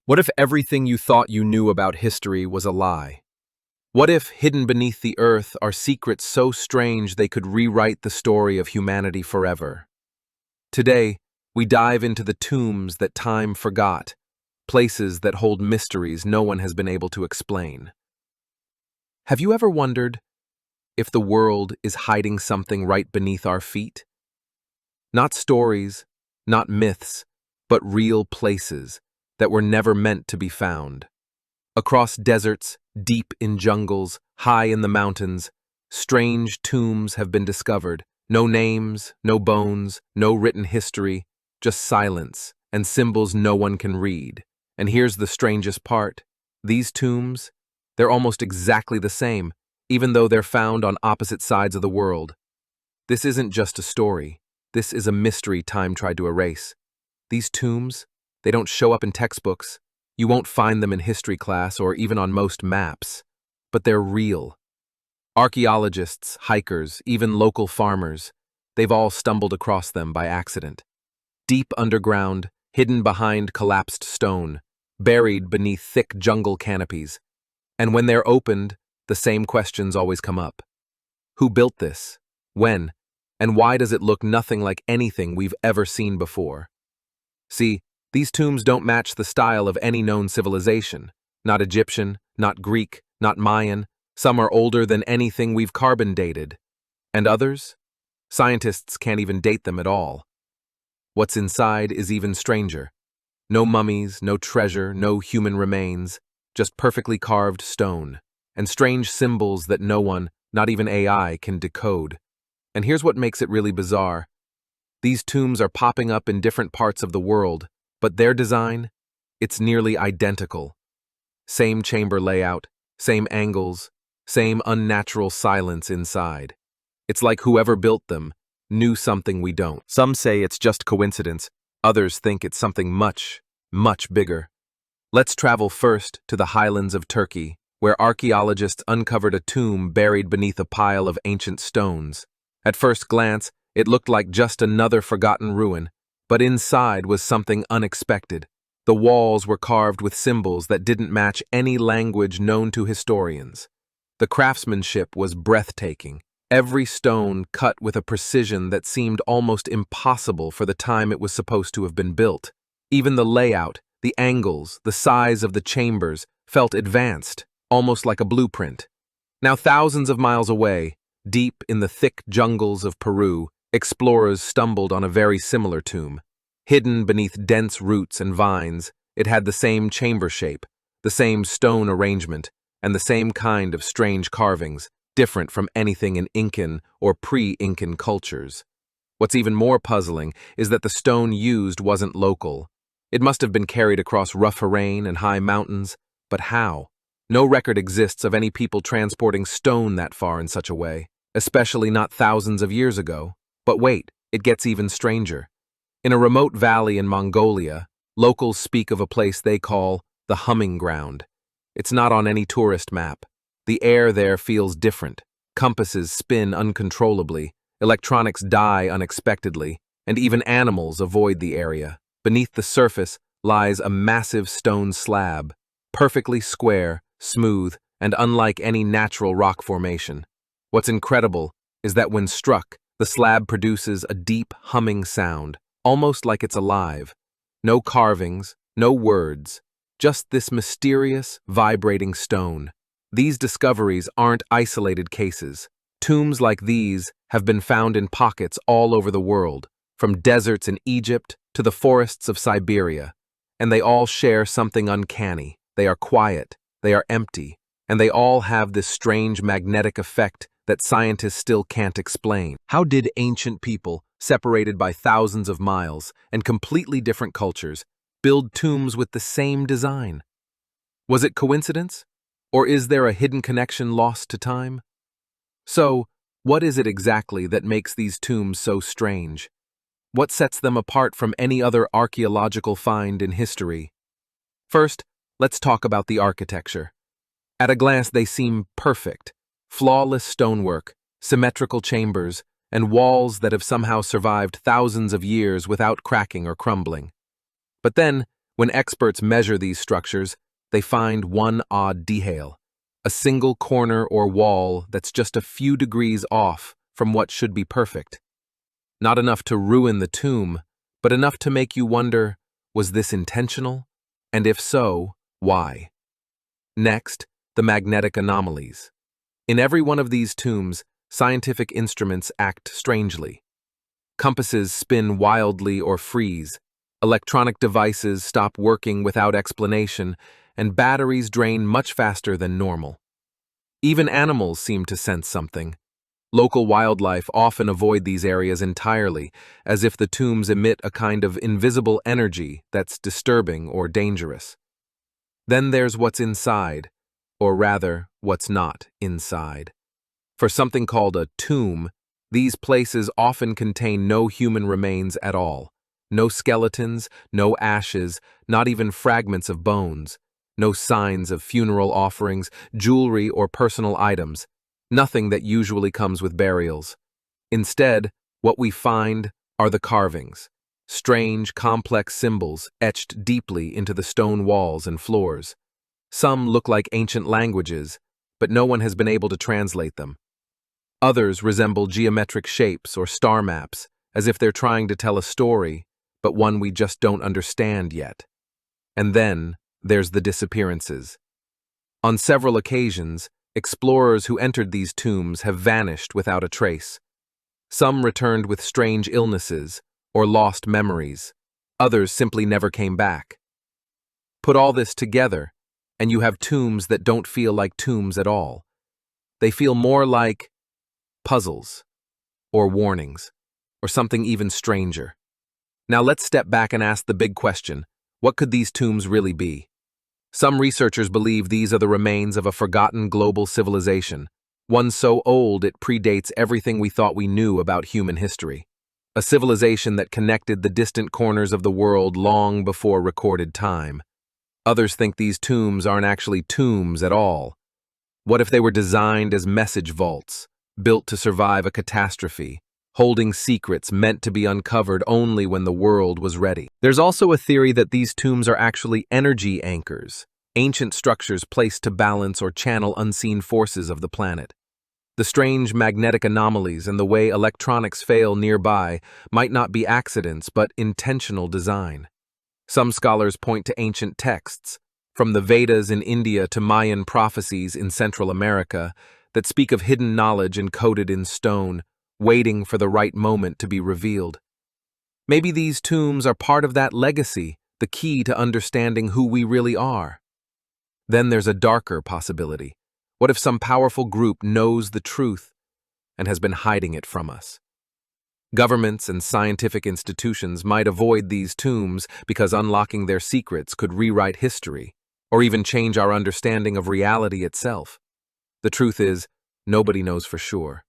What if everything you thought you knew about history was a lie? What if, hidden beneath the earth, are secrets so strange they could rewrite the story of humanity forever? Today, we dive into the tombs that time forgot, places that hold mysteries no one has been able to explain. Have you ever wondered if the world is hiding something right beneath our feet? Not stories, not myths, but real places that were never meant to be found. Across deserts, deep in jungles, high in the mountains, strange tombs have been discovered. No names, no bones, no written history, just silence and symbols no one can read. And here's the strangest part. These tombs, they're almost exactly the same, even though they're found on opposite sides of the world. This isn't just a story. This is a mystery time tried to erase. These tombs, they don't show up in textbooks. You won't find them in history class or even on most maps. But they're real. Archaeologists, hikers, even local farmers, they've all stumbled across them by accident. Deep underground, hidden behind collapsed stone, buried beneath thick jungle canopies. And when they're opened, the same questions always come up. Who built this? When? And why does it look nothing like anything we've ever seen before? See, these tombs don't match the style of any known civilization. Not Egyptian, not Greek, not Mayan. Some are older than anything we've carbon dated. And others? Scientists can't even date them at all. What's inside is even stranger. No mummies, no treasure, no human remains, just perfectly carved stone, and strange symbols that no one, not even AI, can decode. And here's what makes it really bizarre. These tombs are popping up in different parts of the world, but their design, it's nearly identical. Same chamber layout, same angles, same unnatural silence inside. It's like whoever built them knew something we don't. Some say it's just coincidence, others think it's something much, much bigger. Let's travel first to the highlands of Turkey, where archaeologists uncovered a tomb buried beneath a pile of ancient stones. At first glance, it looked like just another forgotten ruin, but inside was something unexpected. The walls were carved with symbols that didn't match any language known to historians. The craftsmanship was breathtaking, every stone cut with a precision that seemed almost impossible for the time it was supposed to have been built. Even the layout, the angles, the size of the chambers felt advanced, almost like a blueprint. Now, thousands of miles away, deep in the thick jungles of Peru, explorers stumbled on a very similar tomb. Hidden beneath dense roots and vines, it had the same chamber shape, the same stone arrangement, and the same kind of strange carvings, different from anything in Incan or pre-Incan cultures. What's even more puzzling is that the stone used wasn't local. It must have been carried across rough terrain and high mountains, but how? No record exists of any people transporting stone that far in such a way, especially not thousands of years ago. But wait, it gets even stranger. In a remote valley in Mongolia, locals speak of a place they call the Humming Ground. It's not on any tourist map. The air there feels different. Compasses spin uncontrollably, electronics die unexpectedly, and even animals avoid the area. Beneath the surface lies a massive stone slab, perfectly square, smooth, and unlike any natural rock formation. What's incredible is that when struck, the slab produces a deep humming sound, almost like it's alive. No carvings, no words, just this mysterious, vibrating stone. These discoveries aren't isolated cases. Tombs like these have been found in pockets all over the world, from deserts in Egypt to the forests of Siberia. And they all share something uncanny. They are quiet, they are empty, and they all have this strange magnetic effect that scientists still can't explain. How did ancient people, separated by thousands of miles and completely different cultures, build tombs with the same design? Was it coincidence? Or is there a hidden connection lost to time? So, what is it exactly that makes these tombs so strange? What sets them apart from any other archaeological find in history? First, let's talk about the architecture. At a glance, they seem perfect. Flawless stonework, symmetrical chambers, and walls that have somehow survived thousands of years without cracking or crumbling. But then, When experts measure these structures, they find one odd detail, a single corner or wall that's just a few degrees off from what should be perfect. Not enough to ruin the tomb, but enough to make you wonder, was this intentional? And if so, why? Next, the magnetic anomalies. In every one of these tombs, scientific instruments act strangely. Compasses spin wildly or freeze, electronic devices stop working without explanation, and batteries drain much faster than normal. Even animals seem to sense something. Local wildlife often avoid these areas entirely, as if the tombs emit a kind of invisible energy that's disturbing or dangerous. Then there's what's inside, or rather, what's not inside. For something called a tomb, these places often contain no human remains at all. No skeletons, no ashes, not even fragments of bones. No signs of funeral offerings, jewelry, or personal items. Nothing that usually comes with burials. Instead, what we find are the carvings. Strange, complex symbols etched deeply into the stone walls and floors. Some look like ancient languages, but no one has been able to translate them. Others resemble geometric shapes or star maps, as if they're trying to tell a story, but one we just don't understand yet. And then there's the disappearances. On several occasions, explorers who entered these tombs have vanished without a trace. Some returned with strange illnesses or lost memories. Others simply never came back. Put all this together, and you have tombs that don't feel like tombs at all. They feel more like puzzles, or warnings, or something even stranger. Now let's step back and ask the big question, what could these tombs really be? Some researchers believe these are the remains of a forgotten global civilization, one so old it predates everything we thought we knew about human history. A civilization that connected the distant corners of the world long before recorded time. Others think these tombs aren't actually tombs at all. What if they were designed as message vaults, built to survive a catastrophe, holding secrets meant to be uncovered only when the world was ready? There's also a theory that these tombs are actually energy anchors, ancient structures placed to balance or channel unseen forces of the planet. The strange magnetic anomalies and the way electronics fail nearby might not be accidents but intentional design. Some scholars point to ancient texts, from the Vedas in India to Mayan prophecies in Central America, that speak of hidden knowledge encoded in stone, waiting for the right moment to be revealed. Maybe these tombs are part of that legacy, the key to understanding who we really are. Then there's a darker possibility. What if some powerful group knows the truth and has been hiding it from us? Governments and scientific institutions might avoid these tombs because unlocking their secrets could rewrite history, or even change our understanding of reality itself. The truth is, nobody knows for sure.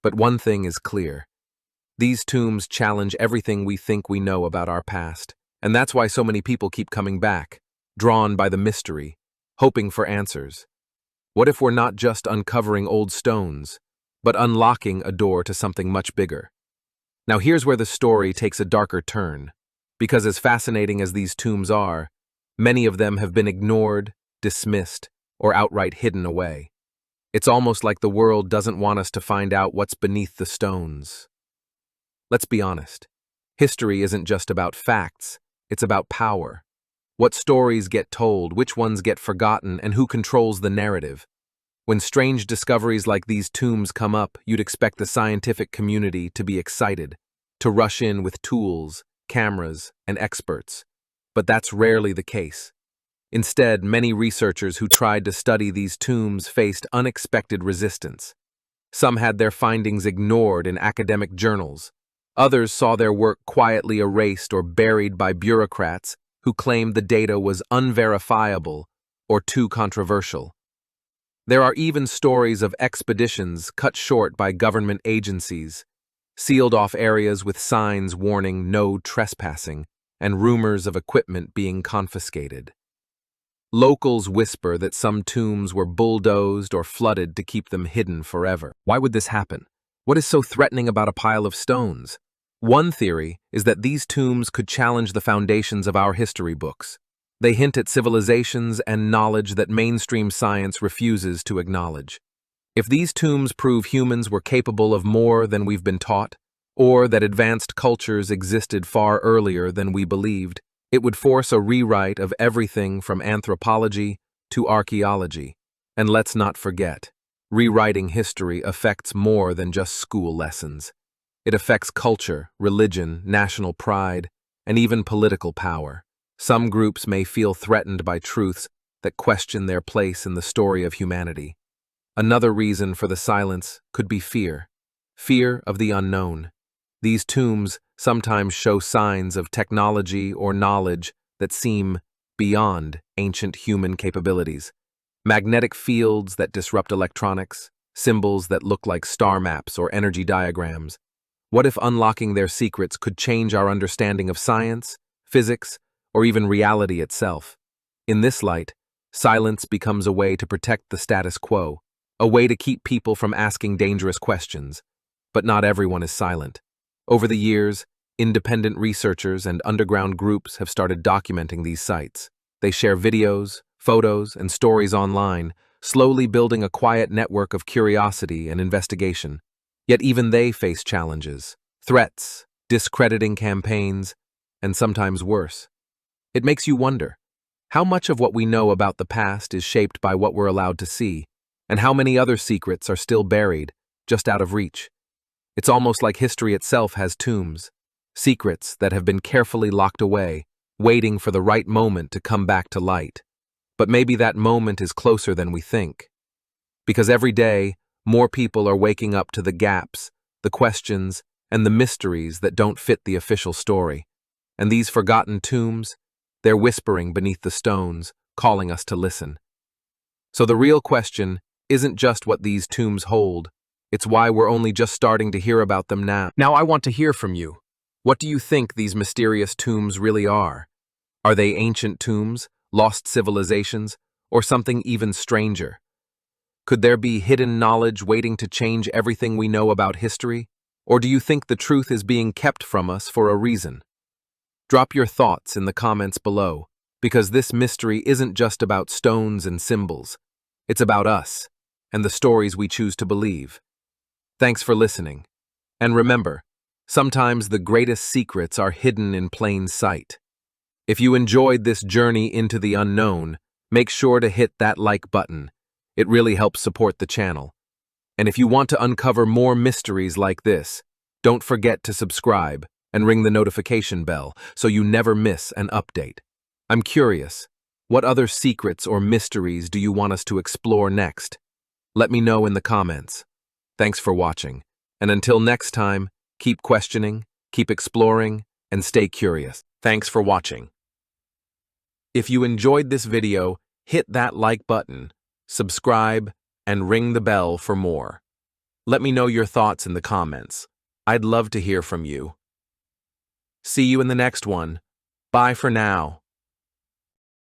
But one thing is clear. These tombs challenge everything we think we know about our past, and that's why so many people keep coming back, drawn by the mystery, hoping for answers. What if we're not just uncovering old stones, but unlocking a door to something much bigger? Now here's where the story takes a darker turn, because as fascinating as these tombs are, many of them have been ignored, dismissed, or outright hidden away. It's almost like the world doesn't want us to find out what's beneath the stones. Let's be honest. History isn't just about facts, it's about power. What stories get told, which ones get forgotten, and who controls the narrative. When strange discoveries like these tombs come up, you'd expect the scientific community to be excited, to rush in with tools, cameras, and experts. But that's rarely the case. Instead, many researchers who tried to study these tombs faced unexpected resistance. Some had their findings ignored in academic journals. Others saw their work quietly erased or buried by bureaucrats who claimed the data was unverifiable or too controversial. There are even stories of expeditions cut short by government agencies, sealed off areas with signs warning no trespassing, and rumors of equipment being confiscated. Locals whisper that some tombs were bulldozed or flooded to keep them hidden forever. Why would this happen? What is so threatening about a pile of stones? One theory is that these tombs could challenge the foundations of our history books. They hint at civilizations and knowledge that mainstream science refuses to acknowledge. If these tombs prove humans were capable of more than we've been taught, or that advanced cultures existed far earlier than we believed, it would force a rewrite of everything from anthropology to archaeology. And let's not forget, rewriting history affects more than just school lessons. It affects culture, religion, national pride, and even political power. Some groups may feel threatened by truths that question their place in the story of humanity. Another reason for the silence could be fear. Fear of the unknown. These tombs sometimes show signs of technology or knowledge that seem beyond ancient human capabilities. Magnetic fields that disrupt electronics, symbols that look like star maps or energy diagrams. What if unlocking their secrets could change our understanding of science, physics, or even reality itself? In this light, silence becomes a way to protect the status quo, a way to keep people from asking dangerous questions. But not everyone is silent. Over the years, independent researchers and underground groups have started documenting these sites. They share videos, photos, and stories online, slowly building a quiet network of curiosity and investigation. Yet even they face challenges, threats, discrediting campaigns, and sometimes worse. It makes you wonder, how much of what we know about the past is shaped by what we're allowed to see, and how many other secrets are still buried, just out of reach? It's almost like history itself has tombs, secrets that have been carefully locked away, waiting for the right moment to come back to light. But maybe that moment is closer than we think. Because every day, more people are waking up to the gaps, the questions, and the mysteries that don't fit the official story. And these forgotten tombs, they're whispering beneath the stones, calling us to listen. So the real question isn't just what these tombs hold, it's why we're only just starting to hear about them now. Now I want to hear from you. What do you think these mysterious tombs really are? Are they ancient tombs, lost civilizations, or something even stranger? Could there be hidden knowledge waiting to change everything we know about history? Or do you think the truth is being kept from us for a reason? Drop your thoughts in the comments below, because this mystery isn't just about stones and symbols. It's about us, and the stories we choose to believe. Thanks for listening. And remember, sometimes the greatest secrets are hidden in plain sight. If you enjoyed this journey into the unknown, make sure to hit that like button. It really helps support the channel. And if you want to uncover more mysteries like this, don't forget to subscribe and ring the notification bell so you never miss an update. I'm curious, what other secrets or mysteries do you want us to explore next? Let me know in the comments. Thanks for watching, and until next time, keep questioning, keep exploring, and stay curious. Thanks for watching. If you enjoyed this video, hit that like button, subscribe, and ring the bell for more. Let me know your thoughts in the comments. I'd love to hear from you. See you in the next one. Bye for now.